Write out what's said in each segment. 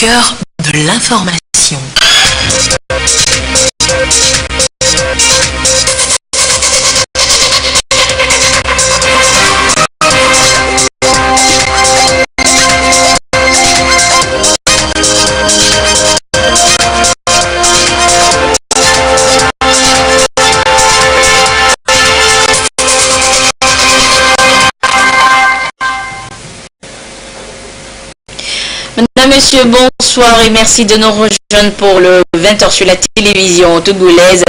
cœur de l'information. Mesdames, Messieurs, bonsoir et merci de nous rejoindre pour le 20h sur la télévision togolaise.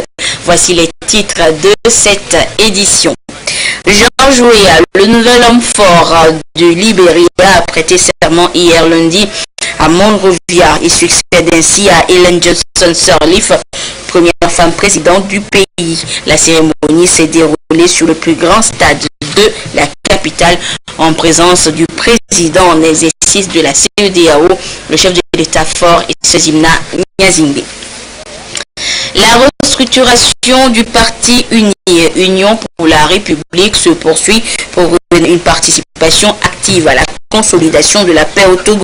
Voici les titres de cette édition. George Weah, le nouvel homme fort du Libéria, a prêté serment hier lundi à Monrovia. Il succède ainsi à Ellen Johnson Sirleaf, première femme présidente du pays. La cérémonie s'est déroulée sur le plus grand stade de la capitale en présence du président en exercice de la CEDEAO, le chef de l'État fort Ssezimana Nyazingbe. La restructuration du parti Union pour la République se poursuit pour une participation active à la consolidation de la paix au Togo.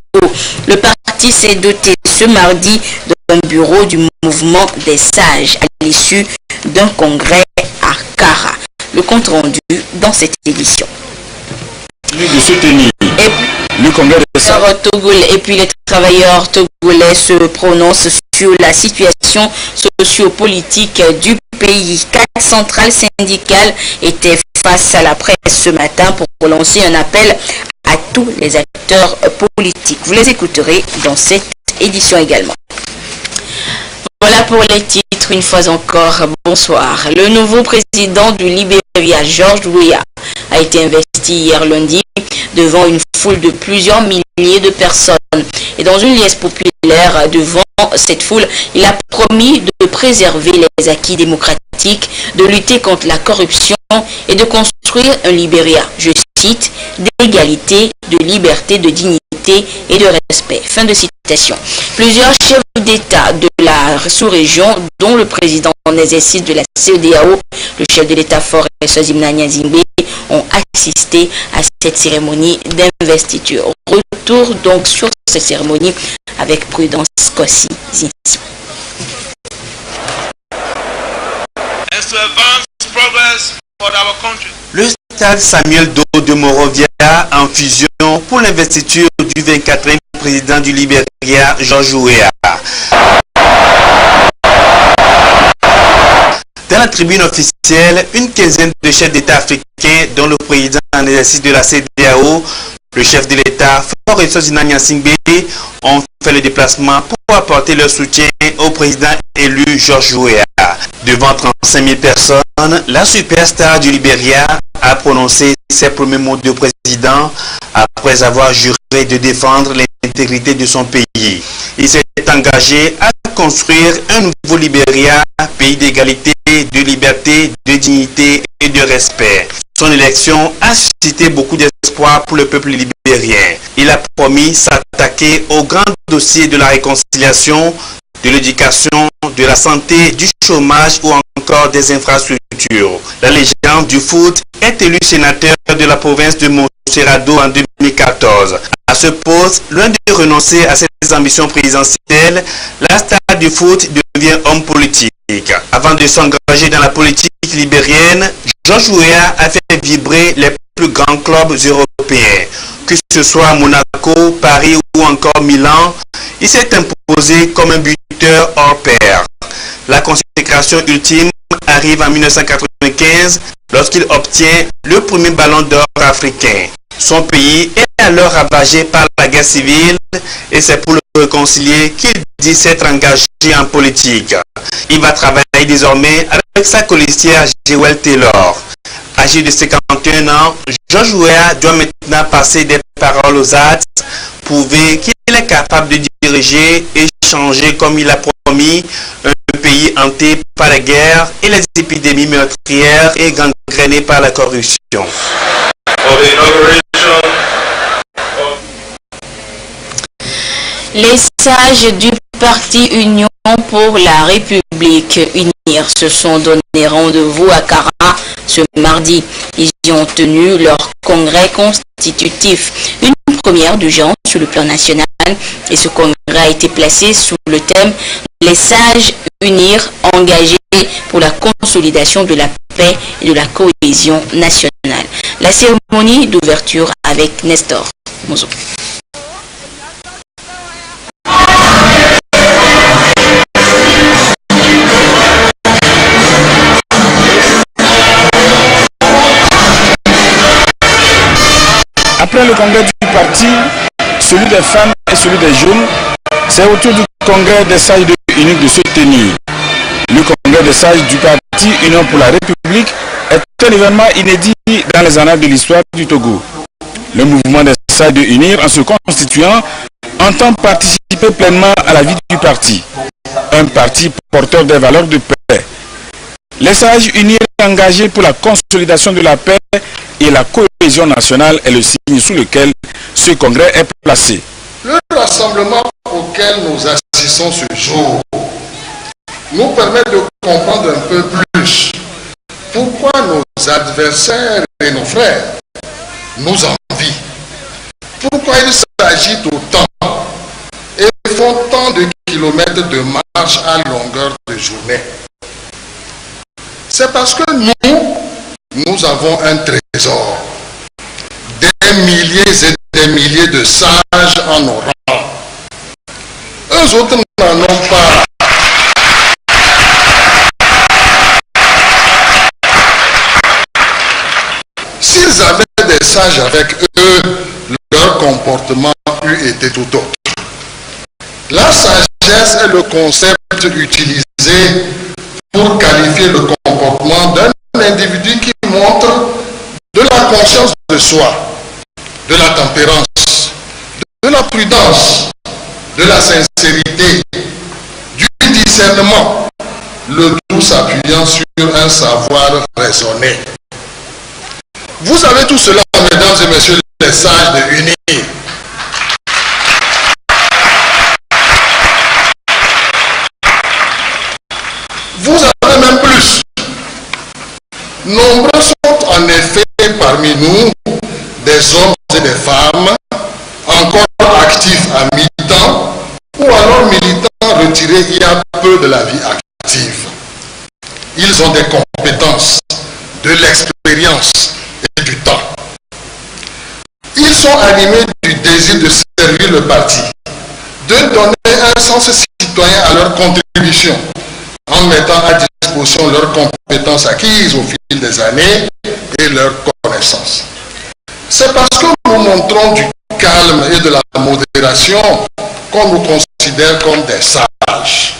Le parti s'est doté ce mardi d'un bureau du mouvement des sages à l'issue d'un congrès à Kara. Le compte rendu dans cette édition. De soutenir le congrès des sages. Et puis les travailleurs togolais se prononcent sur la situation sociopolitique du pays. 4 centrales syndicales étaient face à la presse ce matin pour lancer un appel à tous les acteurs politiques. Vous les écouterez dans cette édition également. Voilà pour les titres, une fois encore, bonsoir. Le nouveau président du Libéria, George Weah, a été investi hier lundi devant une foule de plusieurs milliers de personnes. Et dans une liesse populaire devant cette foule, il a promis de préserver les acquis démocratiques, de lutter contre la corruption et de construire un Libéria, je cite, d'égalité, de liberté, de dignité et de respect. Fin de citation. Plusieurs chefs d'État de la sous-région, dont le président en exercice de la CEDEAO, le chef de l'État fort Ssezimana Nyazingbe, ont assisté à cette cérémonie d'investiture. Retour donc sur cette cérémonie avec Prudence Kossi Zinsi. Le stade Samuel Do de Monrovia en fusion pour l'investiture du 24e président du Libéria, George Weah. Dans la tribune officielle, une quinzaine de chefs d'État africains, dont le président en exercice de la CEDEAO, le chef de l'État, Faure Ssezimana Nyazingbe, ont fait le déplacement pour apporter leur soutien au président élu George Weah. Devant 35 000 personnes, la superstar du Libéria a prononcé ses premiers mots de président après avoir juré de défendre l'intégrité de son pays. Il s'est engagé à construire un nouveau Libéria, pays d'égalité, de liberté, de dignité et de respect. Son élection a suscité beaucoup d'espoir pour le peuple libérien. Il a promis s'attaquer aux grands dossiers de la réconciliation, de l'éducation, de la santé, du chômage ou encore des infrastructures. La légende du foot est élu sénateur de la province de Montserrado en 2014. À ce poste, loin de renoncer à ses ambitions présidentielles, la star du foot devient homme politique. Avant de s'engager dans la politique libérienne, George Weah a fait vibrer les plus grands clubs européens. Que ce soit Monaco, Paris ou encore Milan, il s'est imposé comme un buteur hors pair. La consécration ultime arrive en 1995 lorsqu'il obtient le premier ballon d'or africain. Son pays est alors ravagé par la guerre civile et c'est pour le réconcilier qu'il dit s'être engagé en politique. Il va travailler désormais avec sa colistière Jewel Taylor. Âgé de 51 ans, George Weah doit maintenant passer des paroles aux actes, prouver qu'il est capable de diriger et changer comme il a promis un pays hanté par la guerre et les épidémies meurtrières et gangrénées par la corruption. Les sages du parti Union pour la République UNIR se sont donné rendez-vous à Kara ce mardi. Ils y ont tenu leur congrès constitutif. Une première du genre sur le plan national et ce congrès a été placé sous le thème « Les sages unir, engagés pour la consolidation de la paix et de la cohésion nationale ». La cérémonie d'ouverture avec Nestor Mozo. Après le congrès du parti, celui des femmes et celui des jeunes, c'est autour du congrès des sages de unique de se tenir. Le congrès des sages du parti Union pour la République est un événement inédit dans les annales de l'histoire du Togo. Le mouvement des sages de unir, en se constituant, entend participer pleinement à la vie du parti. Un parti porteur des valeurs de paix. Les sages unir engagés pour la consolidation de la paix et la cohésion nationale est le signe sous lequel ce congrès est placé. Le rassemblement auquel nous assistons ce jour nous permet de comprendre un peu plus pourquoi nos adversaires et nos frères nous envient, pourquoi ils s'agitent autant et font tant de kilomètres de marche à longueur de journée. C'est parce que nous avons un trésor, des milliers et des milliers de sages en nos rangs. Eux autres n'en ont pas. S'ils avaient des sages avec eux, leur comportement eût été tout autre. La sagesse est le concept utilisé pour qualifier le comportement d'un individu qui montre de la conscience de soi, de la tempérance, de la prudence, de la sincérité, du discernement, le tout s'appuyant sur un savoir raisonné. Vous avez tout cela, mesdames et messieurs les sages de unir. Vous avez même plus. Nombreux sont en effet parmi nous des hommes et des femmes encore actifs à mi-temps ou alors militants retirés il y a peu de la vie active. Ils ont des compétences, de l'expérience et du temps. Ils sont animés du désir de servir le parti, de donner un sens citoyen à leur contribution, en mettant à disposition leurs compétences acquises au fil des années et leurs connaissances. C'est parce que nous montrons du calme et de la modération qu'on nous considère comme des sages.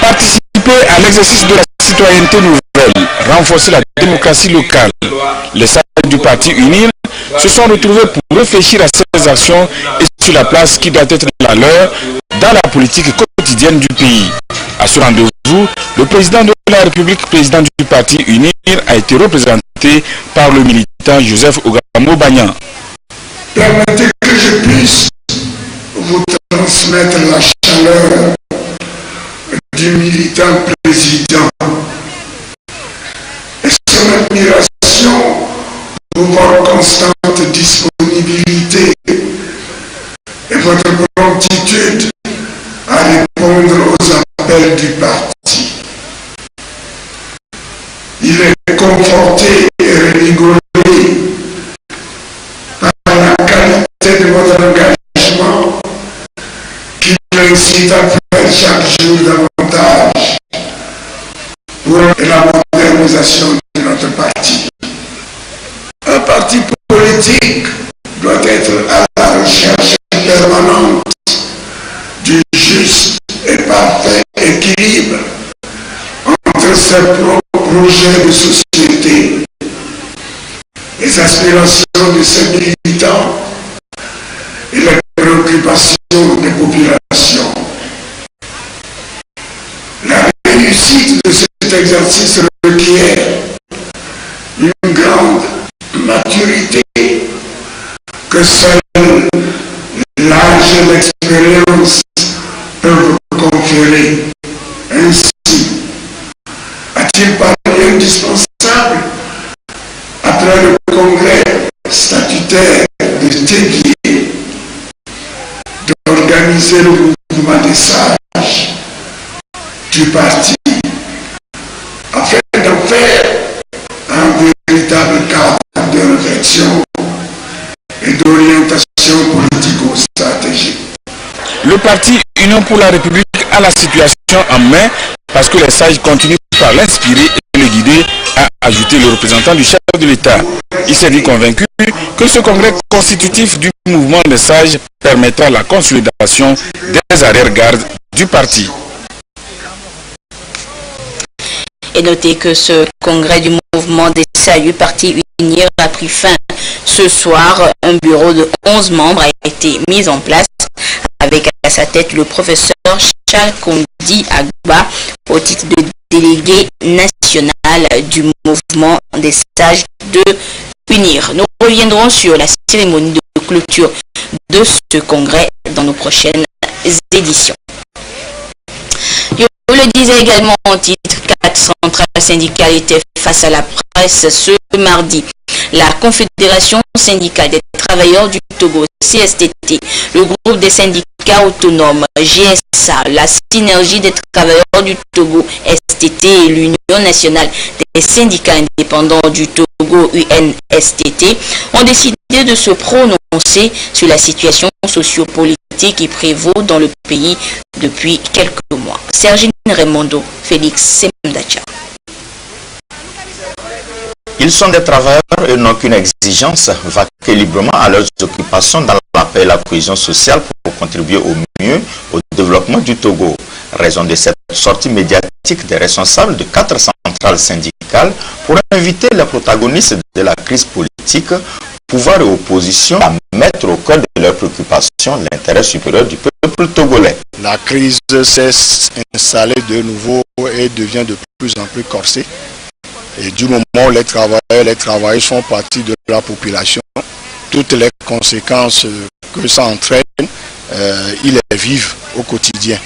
Participer à l'exercice de la citoyenneté nouvelle, renforcer la démocratie locale. Les sages du parti UNIR se sont retrouvés pour réfléchir à ces actions et sur la place qui doit être la leur dans la politique quotidienne du pays. À ce rendez-vous, le président de la République, président du parti UNIR, a été représenté par le militant Joseph Ogamo Bagnan. Permettez que je puisse vous transmettre la chaleur du militant président et son admiration pour votre constante disponibilité et votre promptitude à répondre aux appels du parti. Il est conforté et rigolé par la qualité de votre engagement qui l'incite à faire chaque jour davantage pour la modernisation de notre parti. Un parti politique doit être à la recherche permanente du juste et parfait équilibre entre ses propres projets de société, les aspirations de ses militants et les préoccupations des populations. La réussite de cet exercice requiert une grande maturité que seul l'âge et l'expérience peuvent conférer. Ainsi, a-t-il paru indispensable, après le congrès statutaire de Téguier, sollicité le mouvement des sages du parti afin de faire un véritable cadre de réflexion et d'orientation politico-stratégique. Le parti Union pour la République a la situation en main parce que les sages continuent par l'inspirer et le guider, a ajouté le représentant du chef de l'État. Il s'est dit convaincu que ce congrès constitutif du mouvement des sages permettra la consolidation des arrière-gardes du parti. Et notez que ce congrès du mouvement des sages du parti Unir a pris fin ce soir. Un bureau de 11 membres a été mis en place avec à sa tête le professeur Charles Kondi Agba au titre de délégué national du mouvement des sages de Unir. Nous reviendrons sur la cérémonie de clôture de ce congrès dans nos prochaines éditions. Je vous le disais également en titre, 4 centrales syndicales étaient face à la presse ce mardi. La Confédération syndicale des travailleurs du Togo, CSTT, le groupe des syndicats autonomes, GSA, la synergie des travailleurs du Togo, STT, et l'Union nationale des syndicats indépendants du Togo, UNSTT, ont décidé de se prononcer sur la situation sociopolitique qui prévaut dans le pays depuis quelques mois. Sergine Raimondo, Félix Semdacha. Ils sont des travailleurs et n'ont qu'une exigence, vaquer librement à leurs occupations dans la paix et la cohésion sociale pour contribuer au mieux au développement du Togo. Raison de cette sortie médiatique des responsables de 4 centrales syndicales pour inviter les protagonistes de la crise politique, pouvoir et opposition, à mettre au cœur de leurs préoccupations l'intérêt supérieur du peuple togolais. La crise s'est installée de nouveau et devient de plus en plus corsée. Et du moment où les travailleurs font partie de la population, toutes les conséquences que ça entraîne, ils les vivent au quotidien.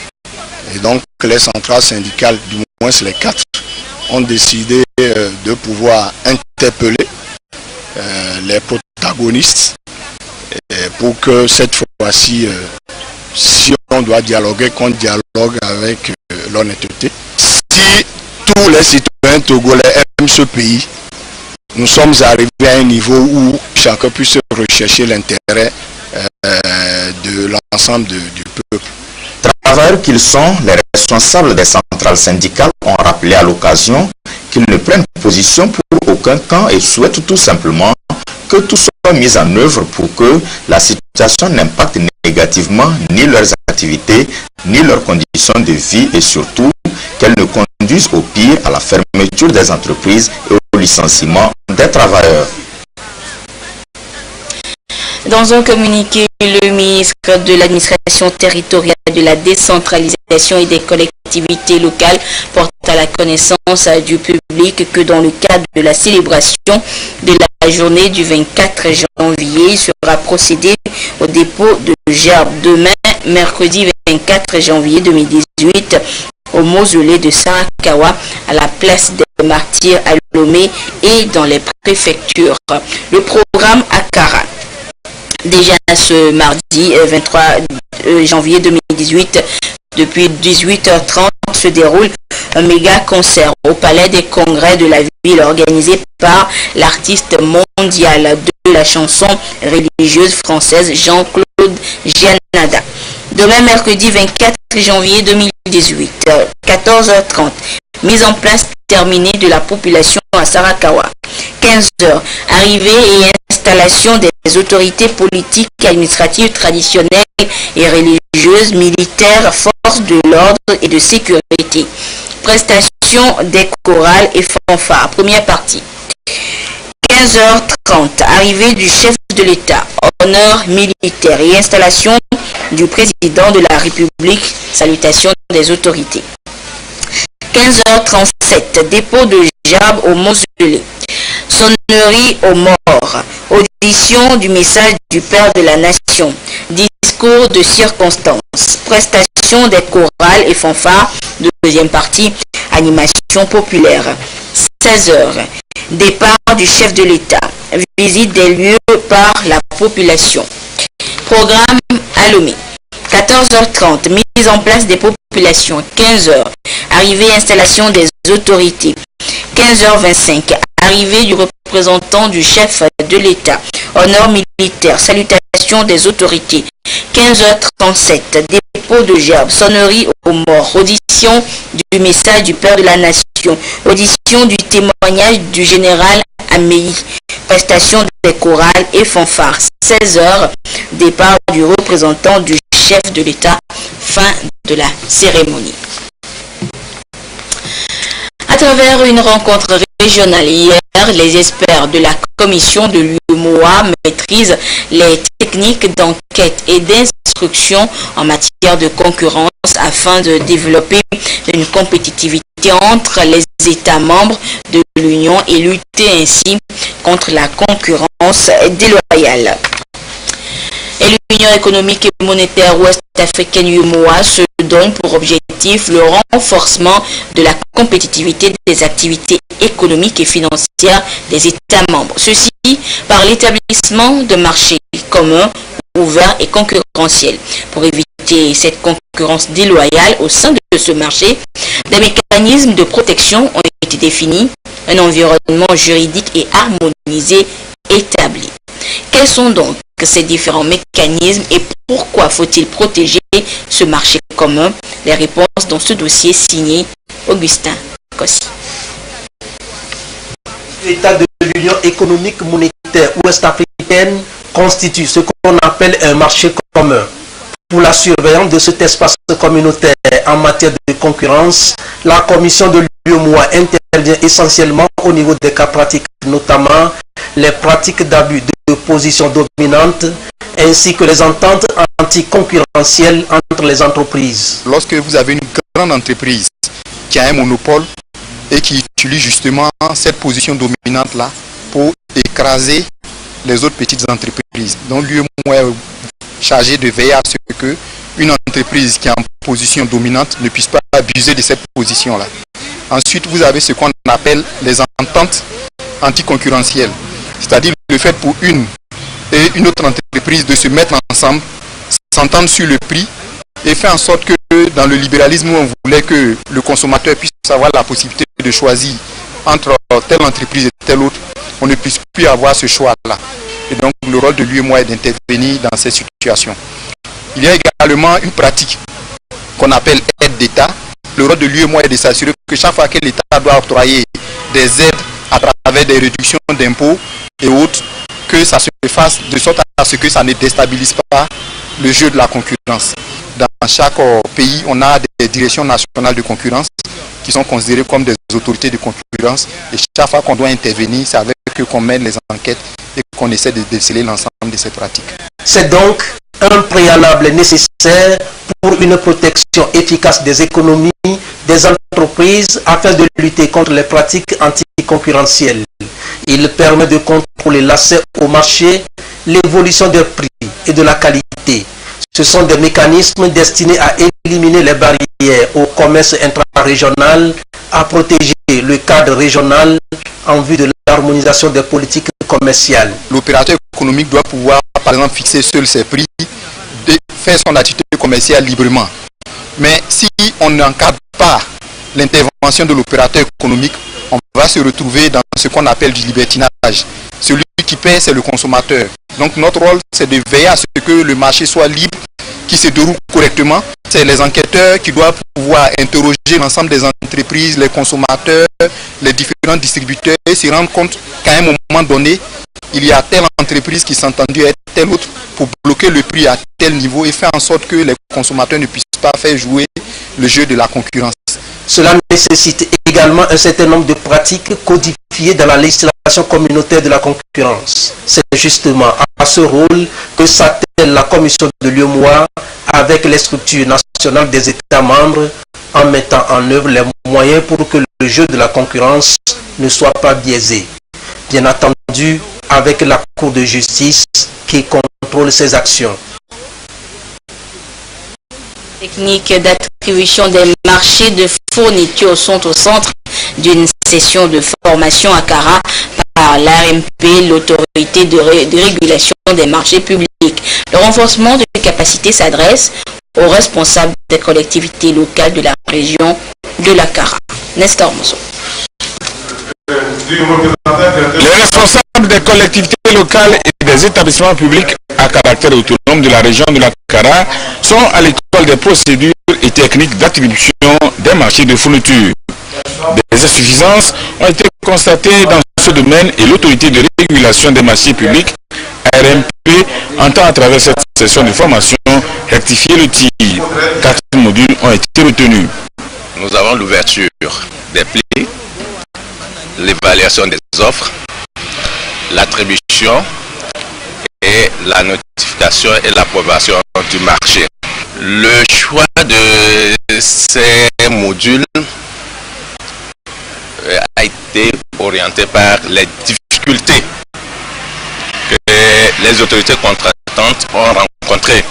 Et donc les centrales syndicales, du moins les 4, ont décidé de pouvoir interpeller les protagonistes pour que cette fois-ci, si on doit dialoguer, qu'on dialogue avec l'honnêteté. Si tous les citoyens togolais aiment ce pays, nous sommes arrivés à un niveau où chacun puisse rechercher l'intérêt de l'ensemble du peuple. Travailleurs qu'ils sont, les responsables des centrales syndicales ont rappelé à l'occasion qu'ils ne prennent position pour aucun camp et souhaitent tout simplement que tout soit mis en œuvre pour que la situation n'impacte négativement ni leurs activités, ni leurs conditions de vie et surtout qu'elles ne conduisent au pire à la fermeture des entreprises et au licenciement des travailleurs. Dans un communiqué, le ministre de l'administration territoriale, de la décentralisation et des collectivités locales porte à la connaissance du public que dans le cadre de la célébration de la journée du 24 janvier, il sera procédé au dépôt de gerbes demain, mercredi 24 janvier 2018, au mausolée de Sarakawa, à la place des martyrs à Lomé et dans les préfectures. Le programme Akara. Déjà ce mardi 23 janvier 2018, depuis 18h30, se déroule un méga concert au Palais des Congrès de la ville organisé par l'artiste mondial de la chanson religieuse française Jean-Claude Gianada. Demain mercredi 24 janvier 2018, 14h30, mise en place terminée de la population à Sarakawa. 15h, arrivée et installation des autorités politiques, administratives, traditionnelles et religieuses, militaires, forces de l'ordre et de sécurité. Prestation des chorales et fanfares. Première partie. 15h30, arrivée du chef de l'État, honneur militaire et installation du président de la République, salutation des autorités. 15h37, dépôt de gerbes au mausolée. Sonnerie aux morts, audition du message du Père de la Nation, discours de circonstance, prestation des chorales et fanfares, deuxième partie, animation populaire. 16h, départ du chef de l'État, visite des lieux par la population. Programme à Lomé. 14h30, mise en place des populations. 15h, arrivée et installation des autorités. 15h25, arrivée du représentant du chef de l'État. Honneur militaire, salutation des autorités. 15h37, dépôt de gerbe, sonnerie aux morts, audition du message du Père de la Nation, audition du témoignage du général Améi, prestation des chorales et fanfares. 16h, départ du représentant du chef de l'État, fin de la cérémonie. À travers une rencontre régionale hier, les experts de la commission de l'UEMOA maîtrisent les techniques d'enquête et d'instruction en matière de concurrence afin de développer une compétitivité entre les États membres de l'Union et lutter ainsi contre la concurrence déloyale. Et l'Union économique et monétaire ouest-africaine UEMOA se donne pour objectif le renforcement de la compétitivité des activités économiques et financières des États membres. Ceci par l'établissement de marchés communs, ouverts et concurrentiels. Pour éviter cette concurrence déloyale au sein de ce marché, des mécanismes de protection ont été définis, un environnement juridique et harmonisé établi. Quels sont donc ces différents mécanismes et pourquoi faut-il protéger ce marché commun? Les réponses dans ce dossier signé Augustin Kossi. L'État de l'Union économique monétaire ouest-africaine constitue ce qu'on appelle un marché commun. Pour la surveillance de cet espace communautaire en matière de concurrence, la commission de l'UEMOA intervient essentiellement au niveau des cas pratiques, notamment les pratiques d'abus de position dominante ainsi que les ententes anticoncurrentielles entre les entreprises. Lorsque vous avez une grande entreprise qui a un monopole et qui utilise justement cette position dominante-là pour écraser les autres petites entreprises. Donc l'UEMOA est chargé de veiller à ce qu'une entreprise qui est en position dominante ne puisse pas abuser de cette position-là. Ensuite, vous avez ce qu'on appelle les ententes anticoncurrentielles. C'est-à-dire le fait pour une et une autre entreprise de se mettre ensemble, s'entendre sur le prix et faire en sorte que dans le libéralisme où on voulait que le consommateur puisse avoir la possibilité de choisir entre telle entreprise et telle autre, on ne puisse plus avoir ce choix-là. Et donc le rôle de l'UEMOA est d'intervenir dans ces situations. Il y a également une pratique qu'on appelle aide d'État. Le rôle de l'UEMOA est de s'assurer que chaque fois que l'État doit octroyer des aides à travers des réductions d'impôts et autres, que ça se fasse de sorte à ce que ça ne déstabilise pas le jeu de la concurrence. Dans chaque pays, on a des directions nationales de concurrence qui sont considérées comme des autorités de concurrence. Et chaque fois qu'on doit intervenir, c'est avec eux qu'on mène les enquêtes et qu'on essaie de déceler l'ensemble de ces pratiques. C'est donc un préalable nécessaire pour une protection efficace des économies, des entreprises, afin de lutter contre les pratiques anticoncurrentielles. Il permet de contrôler l'accès au marché, l'évolution des prix et de la qualité. Ce sont des mécanismes destinés à éliminer les barrières au commerce intra-régional, à protéger le cadre régional en vue de l'harmonisation des politiques commerciales. L'opérateur économique doit pouvoir, par exemple, fixer seul ses prix, faire son activité commerciale librement. Mais si on n'encadre pas l'intervention de l'opérateur économique, on va se retrouver dans ce qu'on appelle du libertinage. Celui qui paie, c'est le consommateur. Donc notre rôle, c'est de veiller à ce que le marché soit libre, qui se déroule correctement. C'est les enquêteurs qui doivent pouvoir interroger l'ensemble des entreprises, les consommateurs, les différents distributeurs et se rendre compte qu'à un moment donné, il y a telle entreprise qui s'est entendue avec telle autre pour bloquer le prix à tel niveau et faire en sorte que les consommateurs ne puissent pas faire jouer le jeu de la concurrence. Cela nécessite également un certain nombre de pratiques codifiées dans la législation communautaire de la concurrence. C'est justement à ce rôle que s'attelle la commission de l'UEMOA avec les structures nationales des États membres en mettant en œuvre les moyens pour que le jeu de la concurrence ne soit pas biaisé. Bien entendu, avec la Cour de justice qui contrôle ces actions. Techniques d'attribution des marchés de fourniture sont au centre d'une session de formation à Kara par l'ARMP, l'autorité de régulation des marchés publics. Le renforcement de capacités s'adresse aux responsables des collectivités locales de la région de la Kara. Nestor Mosso. Les responsables des collectivités locales et des établissements publics à caractère autonome de la région de la Kara sont à l'école des procédures et techniques d'attribution des marchés de fourniture. Des insuffisances ont été constatées dans ce domaine et l'autorité de régulation des marchés publics, RMP, entend à travers cette session de formation rectifier le tir. 4 modules ont été retenus. Nous avons l'ouverture des plis, l'évaluation des offres, l'attribution et la notification et l'approbation du marché. Le choix de ces modules a été orienté par les difficultés que les autorités contractantes ont rencontrées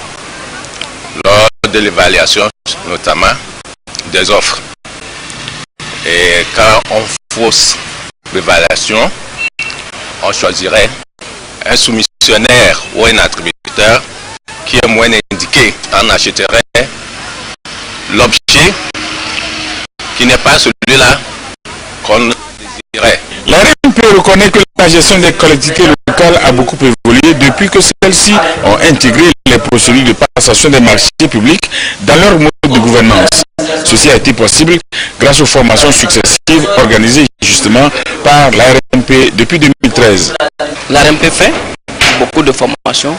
lors de l'évaluation, notamment des offres. Et quand on fausse l'évaluation, on choisirait un soumissionnaire ou un attributeur qui est moins indiqué. On achèterait l'objet qui n'est pas celui-là qu'on désirait. La RMP reconnaît que la gestion des collectivités locales a beaucoup évolué depuis que celles-ci ont intégré les procédures de passation des marchés publics dans leur mode de gouvernance. Ceci a été possible grâce aux formations successives organisées justement par la RMP depuis 2013. La RMP fait beaucoup de formations,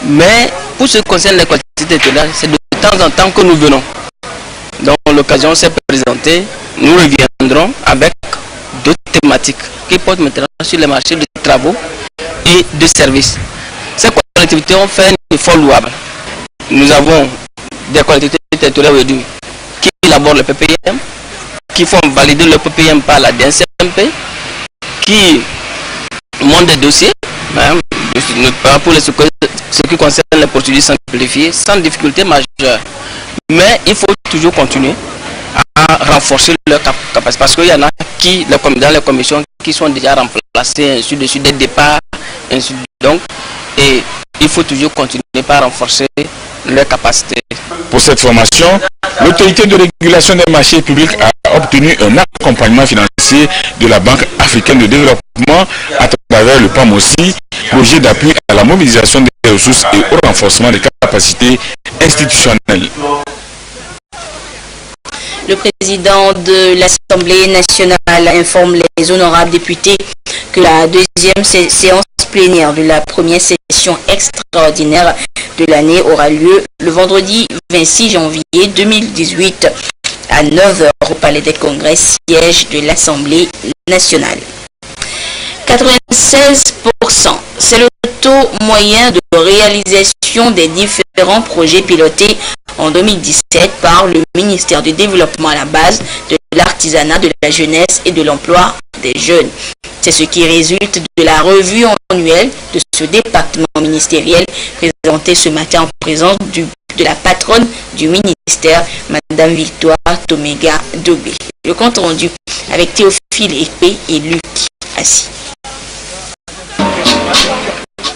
mais pour ce qui concerne les collectivités territoriales, c'est de temps en temps que nous venons. Donc l'occasion s'est présentée, nous reviendrons avec d'autres thématiques qui portent maintenant sur les marchés de travaux et de services. Ces collectivités ont fait un effort louable. Nous avons des collectivités territoriales aujourd'hui qui élaborent le PPM, qui font valider le PPM par la DNCMP, qui montent des dossiers, pour ce qui concerne les procédures simplifiées, sans difficulté majeure. Mais il faut toujours continuer à renforcer leur capacité, parce qu'il y en a qui, dans les commissions, qui sont déjà remplacées, ainsi de suite, des départs, ainsi de suite. Donc, et il faut toujours continuer par renforcer leur capacité. Pour cette formation, l'autorité de régulation des marchés publics a obtenu un accompagnement financier de la Banque africaine de développement à travers le PAMOSI, projet d'appui à la mobilisation des ressources et au renforcement des capacités institutionnelles. Le président de l'Assemblée nationale informe les honorables députés que la deuxième séance plénière de la première session extraordinaire de l'année aura lieu le vendredi 26 janvier 2018 à 9h au Palais des Congrès, siège de l'Assemblée nationale. 96%, c'est le taux moyen de réalisation des différents projets pilotés en 2017 par le ministère du Développement à la base de l'artisanat, de la jeunesse et de l'emploi des jeunes. C'est ce qui résulte de la revue annuelle de ce département ministériel présenté ce matin en présence de la patronne du ministère, Madame Victoire Tomega Dobé. Le compte rendu avec Théophile Épée et Luc Assis.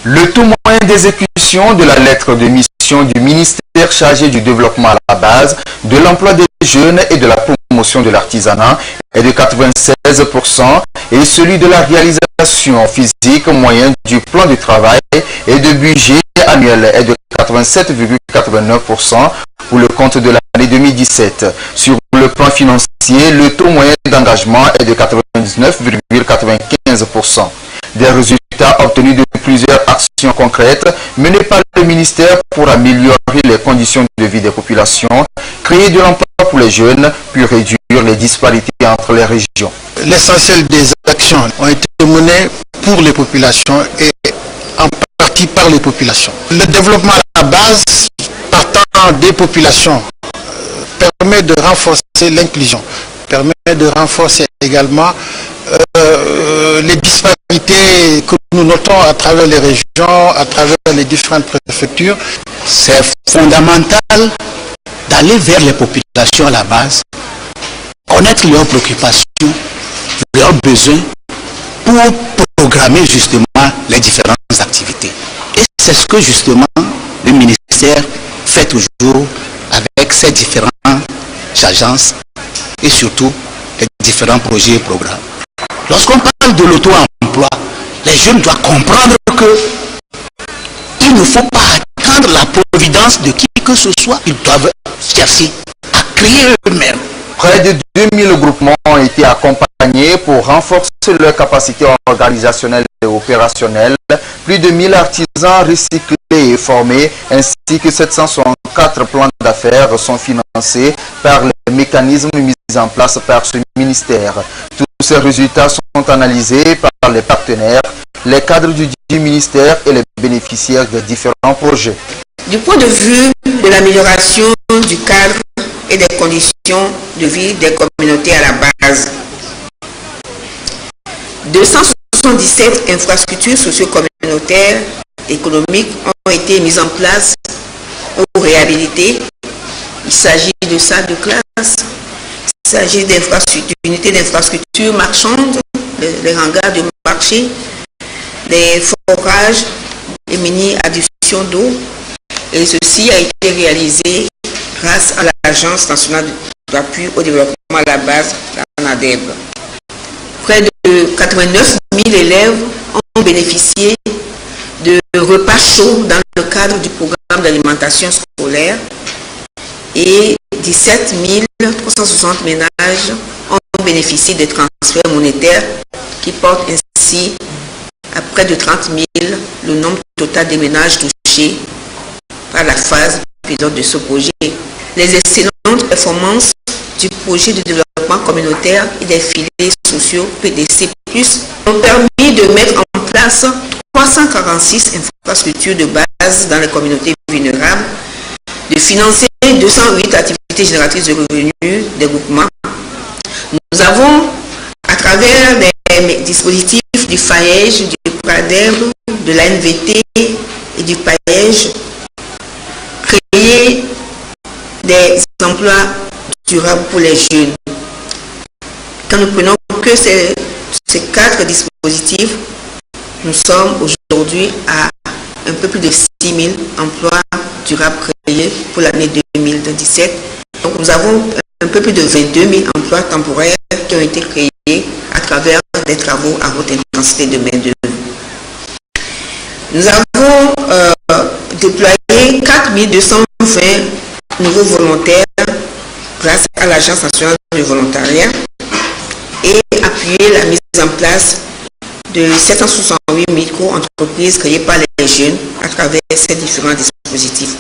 Le taux moyen d'exécution de la lettre de mission du ministère chargé du développement à la base, de l'emploi des jeunes et de la promotion de l'artisanat est de 96% et celui de la réalisation physique moyenne du plan de travail et de budget annuel est de 87,89% pour le compte de l'année 2017. Sur le plan financier, le taux moyen d'engagement est de 99,95%. Des résultats obtenus de plusieurs actions concrètes menées par le ministère pour améliorer les conditions de vie des populations, créer de l'emploi pour les jeunes, puis réduire les disparités entre les régions. L'essentiel des actions ont été menées pour les populations et en partie par les populations. Le développement à la base, partant des populations, permet de renforcer l'inclusion, permet de renforcer également les disparités que nous notons à travers les régions, à travers les différentes préfectures. C'est fondamental d'aller vers les populations à la base, connaître leurs préoccupations, leurs besoins, pour programmer justement les différentes activités. Et c'est ce que justement le ministère fait toujours avec ces différentes agences et surtout les différents projets et programmes. Lorsqu'on parle de l'auto-emploi, les jeunes doivent comprendre que il ne faut pas attendre la providence de qui que ce soit. Ils doivent chercher à créer eux-mêmes. Près de 2000 groupements ont été accompagnés pour renforcer leur capacité organisationnelle et opérationnelle. Plus de 1000 artisans recyclés et formés, ainsi que 764 plans d'affaires sont financés par les mécanismes mis en place par ce ministère. Tous ces résultats sont analysés par les partenaires, les cadres du ministère et les bénéficiaires des différents projets. Du point de vue de l'amélioration du cadre et des conditions de vie des communautés à la base, 277 infrastructures socio-communautaires économiques ont été mises en place ou réhabilitées. Il s'agit de salles de classe, il s'agit d'unités d'infrastructures marchandes, les hangars de marché, des forages, des mini-adductions d'eau. Et ceci a été réalisé grâce à l'Agence nationale d'appui au développement à la base, la ANADEB. Près de 89 000 élèves ont bénéficié de repas chauds dans le cadre du programme d'alimentation scolaire et 17 360 ménages ont bénéficié de transferts monétaires qui portent ainsi à près de 30 000 le nombre total des ménages touchés par la phase pilote de ce projet. Les excellentes performances du projet de développement communautaire et des filets sociaux PDC+, ont permis de mettre en place 346 infrastructures de base dans les communautés vulnérables, de financer 208 activités génératrices de revenus des groupements. Nous avons, à travers les dispositifs du FAEJ, du PRADEB, de l'ANVT et du PAEJ, créé des emplois durables pour les jeunes. Quand nous prenons que ces 4 dispositifs, nous sommes aujourd'hui à un peu plus de 6 000 emplois durables créés pour l'année 2017. Donc nous avons un peu plus de 22 000 emplois temporaires qui ont été créés à travers des travaux à haute intensité de main-d'œuvre. Nous avons déployé 4 220 nouveaux volontaires grâce à l'Agence nationale du volontariat et appuyé la mise en place de 768 micro-entreprises créées par les jeunes à travers ces différents dispositifs.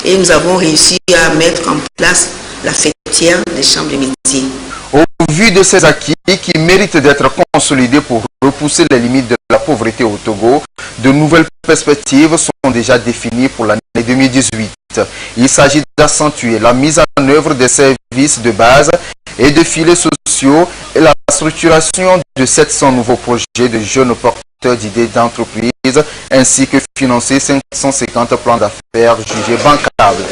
Et nous avons réussi à mettre en place la fêtière des chambres de métiers. Au vu de ces acquis qui méritent d'être consolidés pour repousser les limites de la pauvreté au Togo, de nouvelles perspectives sont déjà définies pour l'année 2018. Il s'agit d'accentuer la mise en œuvre des services de base et de filets sociaux et la structuration de 700 nouveaux projets de jeunes porteurs d'idées d'entreprise ainsi que financer 550 plans d'affaires jugés bancables.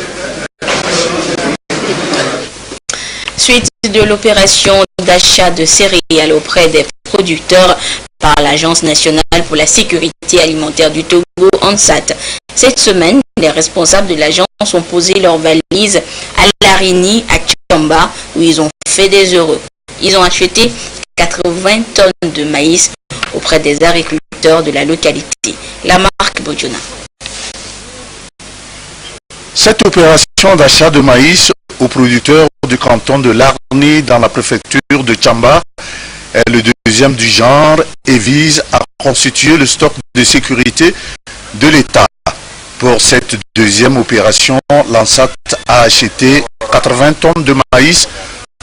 Suite de l'opération d'achat de céréales auprès des producteurs par l'Agence nationale pour la sécurité alimentaire du Togo, ANSAT. Cette semaine, les responsables de l'agence ont posé leurs valises à Larini, à Tchamba, où ils ont fait des heureux. Ils ont acheté 80 tonnes de maïs auprès des agriculteurs de la localité. La marque Bojona. Cette opération d'achat de maïs aux producteurs du canton de Larni dans la préfecture de Tchamba est le deuxième du genre et vise à constituer le stock de sécurité de l'État. Pour cette deuxième opération, l'ANSAT a acheté 80 tonnes de maïs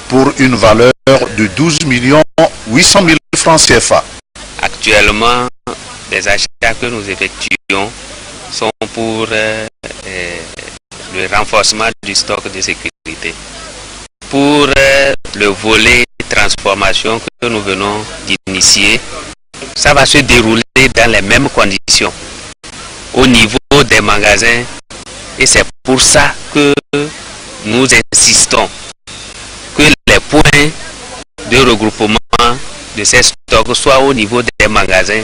pour une valeur de 12 800 000 francs CFA. Actuellement, les achats que nous effectuons sont pour le renforcement du stock de sécurité. Pour le volet transformation que nous venons d'initier, ça va se dérouler dans les mêmes conditions au niveau des magasins et c'est pour ça que nous insistons que les points de regroupement de ces stocks soient au niveau des magasins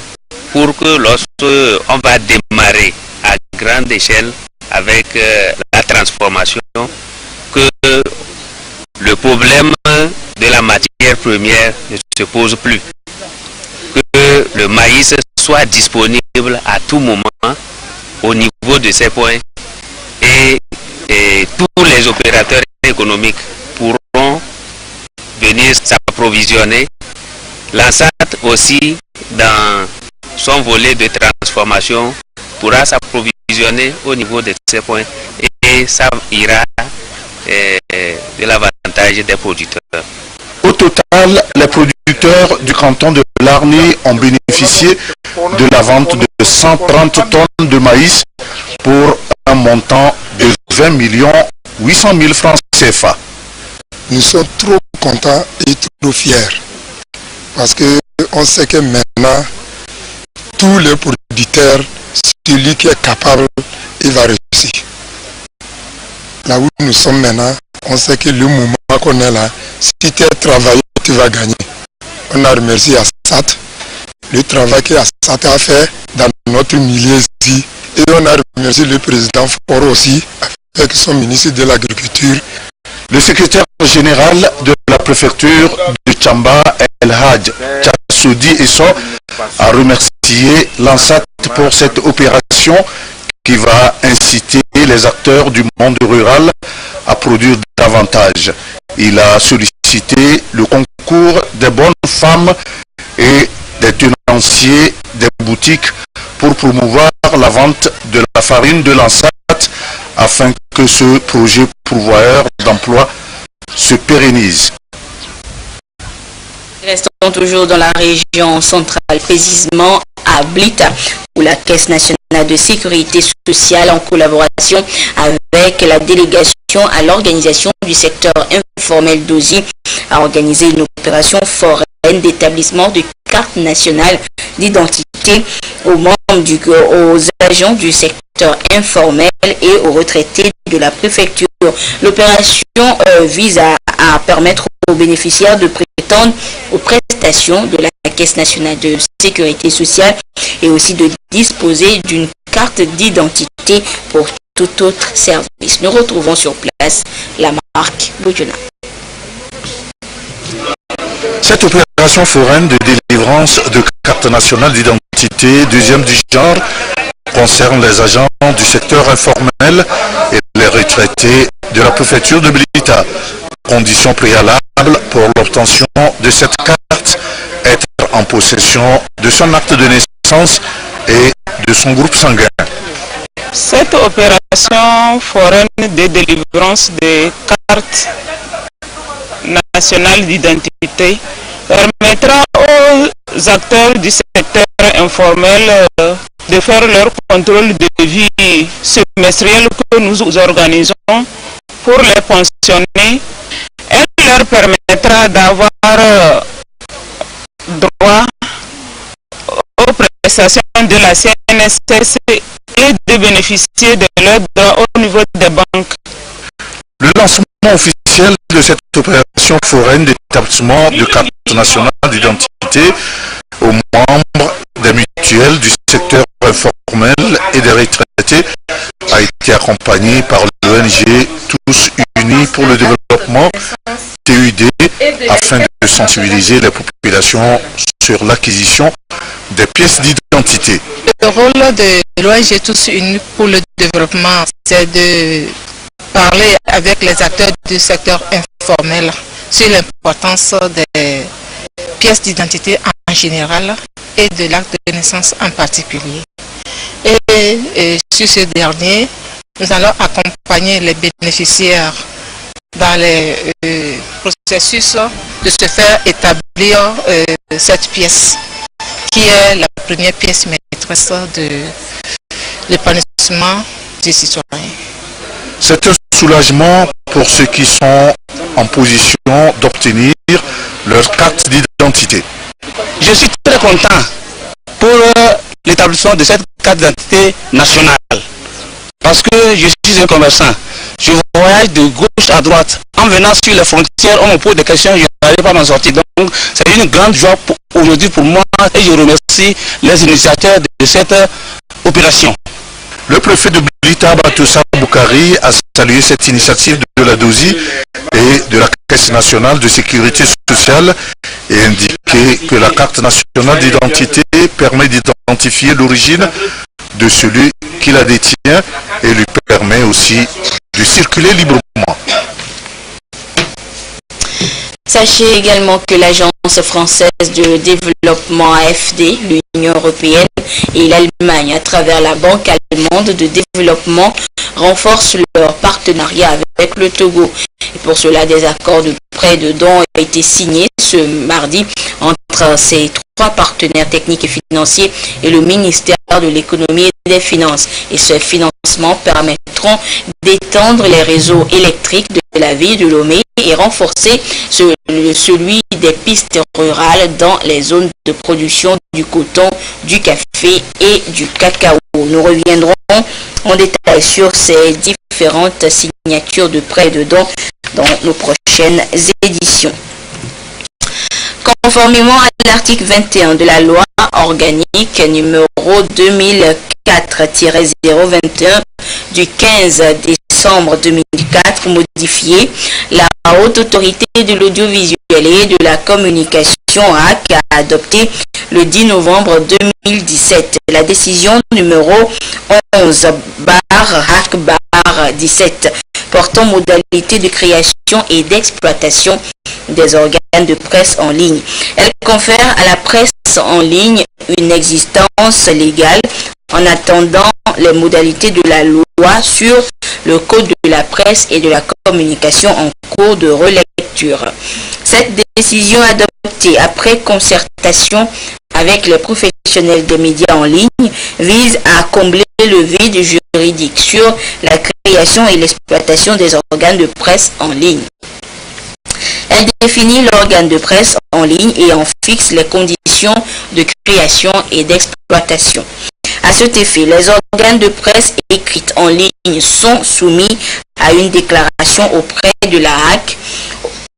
pour que lorsque on va démarrer à grande échelle avec la transformation que le problème de la matière première ne se pose plus. Que le maïs soit disponible à tout moment au niveau de ces points et tous les opérateurs économiques pourront venir s'approvisionner. L'ANSAT aussi, dans son volet de transformation, pourra s'approvisionner au niveau de ces points et ça ira de l'avantage des producteurs. Au total, les producteurs du canton de Larny ont bénéficié de la vente de 130 tonnes de maïs pour un montant de 20 800 000 francs CFA. Nous sommes trop contents et trop fiers parce qu'on sait que maintenant, tous les producteurs, celui qui est capable, il va réussir. Là où nous sommes maintenant, on sait que le moment qu'on est là, si tu es travaillé, tu vas gagner. On a remercié Assat, le travail qu'Assat a fait dans notre milieu ici. Et on a remercié le président Foro aussi, avec son ministre de l'Agriculture. Le secrétaire général de la préfecture de Tchamba, El Hadj Tchassoudi Esso, a remercié l'ANSAT pour cette opération qui va inciter les acteurs du monde rural à produire davantage. Il a sollicité le concours des bonnes femmes et des tenanciers des boutiques pour promouvoir la vente de la farine de l'ANSAT afin que ce projet pourvoyeur d'emploi se pérennise. Restons toujours dans la région centrale, précisément à Blita, où la Caisse nationale de sécurité sociale, en collaboration avec la délégation à l'organisation du secteur informel d'OSI, a organisé une opération foraine d'établissement de carte nationale d'identité aux agents du secteur informel et aux retraités de la préfecture. L'opération vise à permettre aux bénéficiaires de prétendre aux prestations de la Caisse nationale de sécurité sociale et aussi de disposer d'une carte d'identité pour tout autre service. Nous retrouvons sur place la marque Boudjona. Cette opération foraine de délivrance de carte nationale d'identité deuxième du genre concerne les agents du secteur informel et les retraités de la préfecture de Blita. Condition préalable pour l'obtention de cette carte, être en possession de son acte de naissance et de son groupe sanguin. Cette opération foraine de délivrance de cartes nationales d'identité permettra aux acteurs du secteur informel de faire leur contrôle de vie semestriel que nous organisons pour les pensionnés. Elle leur permettra d'avoir droit aux prestations de la CNSS et de bénéficier de l'aide au niveau des banques. Le lancement officiel de cette opération foraine d'établissement de carte nationale d'identité aux membres des mutuelles du secteur informel et des retraités a été accompagné par l'ONG Tous Unis pour le développement TUD afin de sensibiliser les populations sur l'acquisition des pièces d'identité. Le rôle de l'ONG Tous Unis pour le développement, c'est de parler avec les acteurs du secteur informel sur l'importance des pièces d'identité en général et de l'acte de naissance en particulier. Et sur ce dernier, nous allons accompagner les bénéficiaires dans les processus de se faire établir cette pièce qui est la première pièce maîtresse de l'épanouissement des citoyens. C'est un soulagement pour ceux qui sont en position d'obtenir leur carte d'identité. Je suis très content pour l'établissement de cette carte d'identité nationale parce que je suis un commerçant. Je voyage de gauche à droite. En venant sur les frontières, on me pose des questions, je n'arrive pas à m'en sortir. Donc c'est une grande joie aujourd'hui pour moi et je remercie les initiateurs de cette opération. Le préfet de Blita, Batoussa Boukari, a salué cette initiative de la DOSI et de la Caisse nationale de sécurité sociale et indiqué que la carte nationale d'identité permet d'identifier l'origine de celui qui la détient et lui permet aussi de circuler librement. Sachez également que l'Agence française de développement AFD, l'Union européenne et l'Allemagne, à travers la Banque allemande de développement, renforcent leur partenariat avec le Togo. Et pour cela, des accords de prêt de dons ont été signés ce mardi entre ces trois partenaires techniques et financiers et le ministère de l'économie et des finances. Et ce financement permettront d'étendre les réseaux électriques de la ville de Lomé et renforcer celui des pistes rurales dans les zones de production du coton, du café et du cacao. Nous reviendrons en détail sur ces différentes signatures de prêts de dons dans nos prochaines éditions. Conformément à l'article 21 de la loi organique numéro 2004-021 du 15 décembre 2004 modifiée, la Haute Autorité de l'Audiovisuel et de la Communication HAC a adopté le 10 novembre 2017 la décision numéro 11/HAC/17 portant modalité de création et d'exploitation des organes de presse en ligne. Elle confère à la presse en ligne une existence légale en attendant les modalités de la loi sur le code de la presse et de la communication en cours de relecture. Cette décision adoptée après concertation avec les professionnels des médias en ligne vise à combler le vide juridique sur la création et l'exploitation des organes de presse en ligne. Elle définit l'organe de presse en ligne et en fixe les conditions de création et d'exploitation. À cet effet, les organes de presse écrites en ligne sont soumis à une déclaration auprès de la HAC,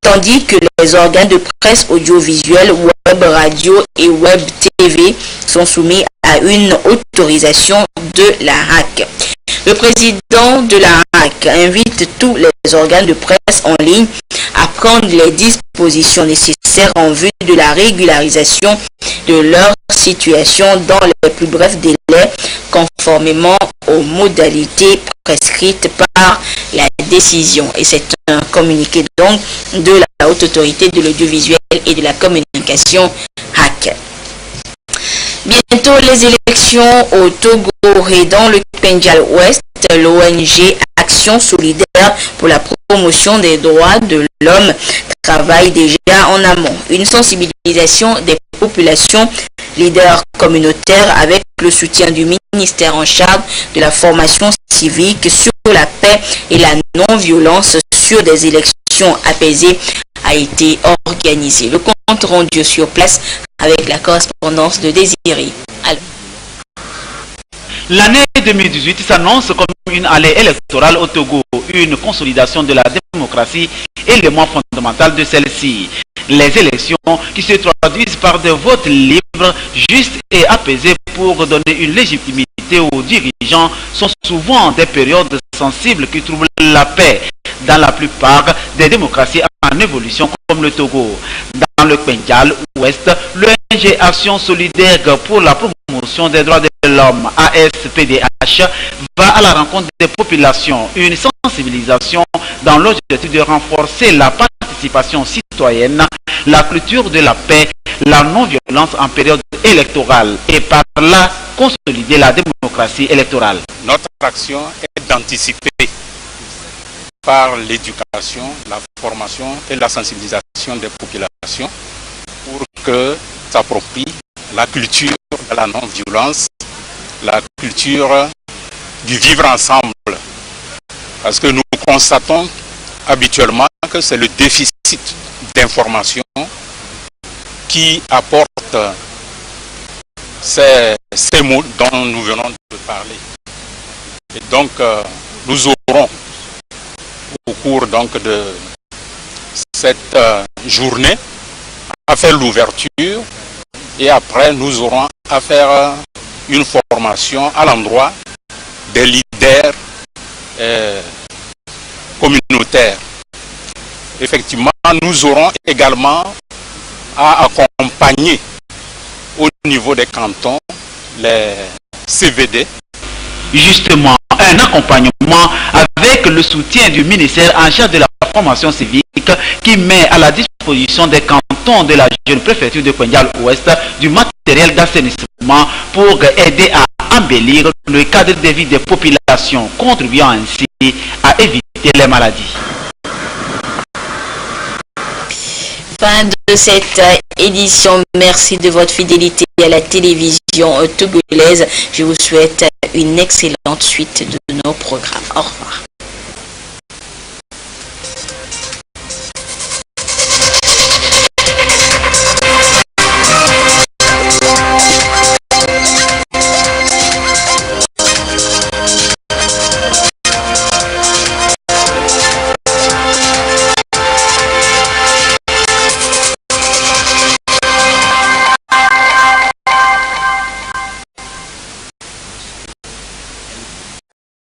tandis que les organes de presse audiovisuelle, web radio et web TV sont soumis à une autorisation de la HAC. Le président de la HAC invite tous les organes de presse en ligne à prendre les dispositions nécessaires en vue de la régularisation de leur situation dans les plus brefs délais, conformément aux modalités prescrites par la décision. Et c'est un communiqué donc de la Haute Autorité de l'Audiovisuel et de la Communication HAC. Bientôt les élections au Togo et dans le Pendjal Ouest, l'ONG Action Solidaire pour la promotion des droits de l'homme travaille déjà en amont. Une sensibilisation des populations leaders communautaires avec le soutien du ministère en charge de la formation civique sur la paix et la non-violence sur des élections apaisées a été organisé. Le compte rendu sur place avec la correspondance de Désiré. L'année 2018 s'annonce comme une année électorale au Togo, une consolidation de la démocratie, élément fondamental de celle-ci. Les élections qui se traduisent par des votes libres, justes et apaisés pour donner une légitimité aux dirigeants sont souvent des périodes sensibles qui troublent la paix dans la plupart des démocraties en évolution comme le Togo. Dans le Pendjal Ouest, l'ONG Action Solidaire pour la promotion des droits de l'homme, ASPDH, va à la rencontre des populations. Une sensibilisation dans l'objectif de renforcer la participation citoyenne, la culture de la paix, la non-violence en période électorale et par là consolider la démocratie électorale. Notre action est d'anticiper par l'éducation, la formation et la sensibilisation des populations pour que s'approprie la culture de la non-violence, la culture du vivre ensemble. Parce que nous constatons habituellement que c'est le déficit d'information qui apporte ces mots dont nous venons de parler. Et donc, nous aurons au cours donc de cette journée à faire l'ouverture et après nous aurons à faire une formation à l'endroit des leaders communautaires. Effectivement, nous aurons également à accompagner au niveau des cantons les CVD. Justement, un accompagnement avec le soutien du ministère en charge de la formation civique qui met à la disposition des cantons de la jeune préfecture de Kouendial-Ouest du matériel d'assainissement pour aider à embellir le cadre de vie des populations, contribuant ainsi à éviter les maladies. Fin de cette édition. Merci de votre fidélité à la télévision togolaise. Je vous souhaite une excellente suite de nos programmes. Au revoir.